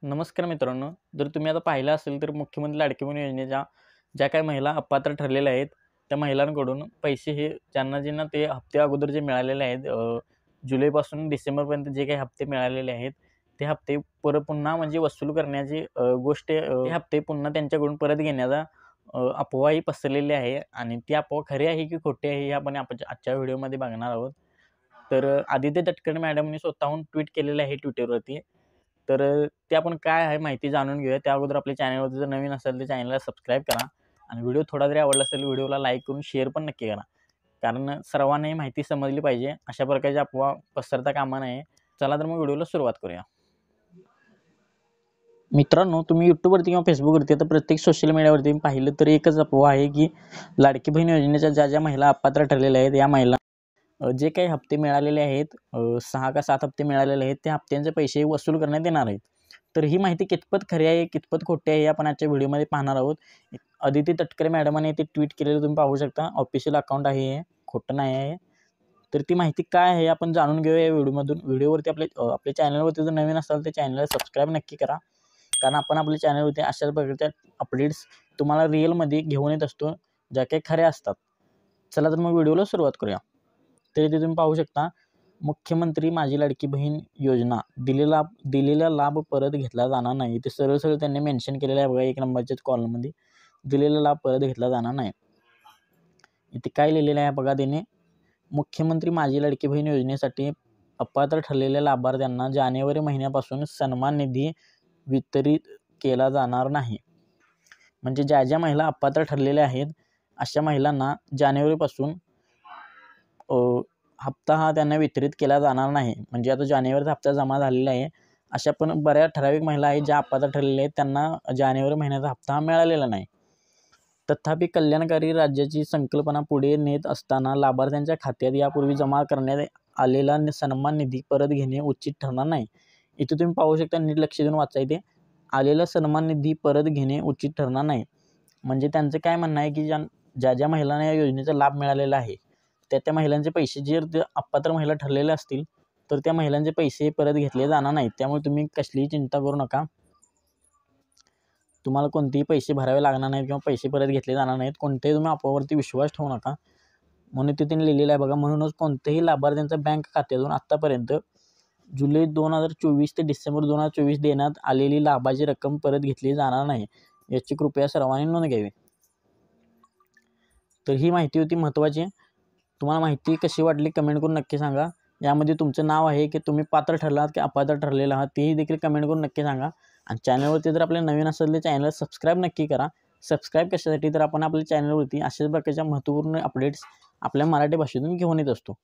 नमस्कार मित्रांनो, जर तुम्ही आता पाहिलं असेल तर मुख्यमंत्री लाडकी बहीण योजनेच्या ज्या काही महिला अपात्र ठरलेल्या आहेत, त्या महिलांकडून पैसे हे ज्यांना ते हप्ते अगोदर जे मिळालेले आहेत जुलैपासून डिसेंबरपर्यंत जे काही हप्ते मिळालेले आहेत, ते हप्ते पुन्हा म्हणजे वसूल करण्याची गोष्ट ते हप्ते पुन्हा त्यांच्याकडून परत घेण्याचा अफवाही पसरलेली आहे आणि ती अफवा खरी आहे की खोटी आहे हे आपण आजच्या व्हिडिओमध्ये बघणार आहोत. तर आदित्य तटकरे मॅडमनी स्वतःहून ट्विट केलेलं आहे ट्विटरवरती. तर ते आपण काय आहे माहिती जाणून घेऊया. त्या अगोदर आपल्या चॅनलवरती जर नवीन असेल तर चॅनलला सबस्क्राईब करा आणि व्हिडिओ थोडा जरी आवडला असेल व्हिडिओला लाईक करून शेअर पण नक्की करा. कारण सर्वांना ही माहिती समजली पाहिजे. अशा प्रकारची अफवा पसरता कामा नये. चला तर मग व्हिडिओला सुरुवात करूया. मित्रांनो, तुम्ही यूट्यूबवरती किंवा फेसबुकवरती आता प्रत्येक सोशल मीडियावरती पाहिलं तर एकच अफवा आहे की लाडकी बहीण योजनेच्या ज्या महिला अपात्र ठरलेल्या आहेत या महिला जे काही हप्ते मिळालेले आहेत 6 का 7 हप्ते मिळालेले आहेत त्या हप्त्यांचे पैसे वसूल करण्यात येणार आहेत. तर ही माहिती कितपत खरी आहे कितपत खोटी आहे हे आपण आजच्या व्हिडिओमध्ये पाहणार आहोत. अदिती तटकरे मॅडमांनी ते ट्विट केलेलं तुम्ही पाहू शकता. ऑफिशियल अकाउंट आहे हे, खोटं नाही आहे. तर ती माहिती काय आहे आपण जाणून घेऊया या व्हिडिओमधून. व्हिडिओवरती आपल्या चॅनलवरती जर नवीन असाल तर चॅनलला सबस्क्राईब नक्की करा. कारण आपण आपल्या चॅनलवरती अशाच प्रकारच्या अपडेट्स तुम्हाला रिअलमध्ये घेऊन येत असतो, ज्या काही खऱ्या असतात. चला तर मग व्हिडिओला सुरुवात करूया. तर इथे तुम्ही पाहू शकता, मुख्यमंत्री माझी लाडकी बहीण योजना दिलेला लाभ परत घेतला जाणार नाही. ते सरळ त्यांनी मेन्शन केलेलं आहे बघा 1 नंबरच्याच कॉलममध्ये. दिलेला लाभ परत घेतला जाणार नाही. इथे काय लिहिलेलं आहे बघा त्याने, मुख्यमंत्री माझी लाडकी बहीण योजनेसाठी अपात्र ठरलेल्या लाभार्थ्यांना जानेवारी महिन्यापासून सन्मान निधी वितरित केला जाणार नाही. म्हणजे ज्या महिला अपात्र ठरलेल्या आहेत अशा महिलांना जानेवारीपासून हप्ता हा त्यांना वितरित केला जाणार नाही. म्हणजे आता जानेवारीचा हप्ता जमा झालेला आहे. अशा पण बऱ्याच ठराविक महिला आहेत ज्या अपात्र ठरलेल्या आहेत त्यांना जानेवारी महिन्याचा हप्ता हा मिळालेला नाही. तथापि कल्याणकारी राज्याची संकल्पना पुढे नेत असताना लाभार्थ्यांच्या खात्यात यापूर्वी जमा करण्यात आलेला सन्मान निधी परत घेणे उचित ठरणार नाही. इथे तुम्ही पाहू शकता, नीट लक्ष देऊन वाचा. इथे आलेला सन्मान निधी परत घेणे उचित ठरणार नाही. म्हणजे त्यांचं काय म्हणणं आहे की ज्या महिलांना या योजनेचा लाभ मिळालेला आहे त्या महिलांचे पैसे जर अपात्र महिला ठरलेल्या असतील तर त्या महिलांचे पैसे परत घेतले जाणार नाहीत. त्यामुळे तुम्ही कसलीही चिंता करू नका. तुम्हाला कोणतेही पैसे भरावे लागणार नाहीत किंवा पैसे परत घेतले जाणार नाहीत. कोणत्याही तुम्ही अफवावरती विश्वास ठेवू नका. म्हणून ते त्यांनी लिहिलेलं आहे बघा. म्हणूनच कोणत्याही लाभार्थ्यांच्या बँक खात्यातून आत्तापर्यंत जुलै 2024 ते डिसेंबर 2024 देण्यात आलेली लाभाची रक्कम परत घेतली जाणार नाही. याची कृपया सर्वांनी नोंद घ्यावी. तर ही माहिती होती महत्त्वाची. तुम्हाला माहिती कशी वाटली कमेंट करून नक्की सांगा. यामध्ये तुमचं नाव आहे की तुम्ही पात्र ठरलात की अपात्र ठरलेला आहात तेही देखील कमेंट करून नक्की सांगा. आणि चॅनलवरती जर आपल्या नवीन असेल तर चॅनलला सबस्क्राईब नक्की करा. सबस्क्राईब कशासाठी तर आपण आपल्या चॅनलवरती अशाच प्रकारच्या महत्त्वपूर्ण अपडेट्स आपल्या मराठी भाषेतून घेऊन येत असतो.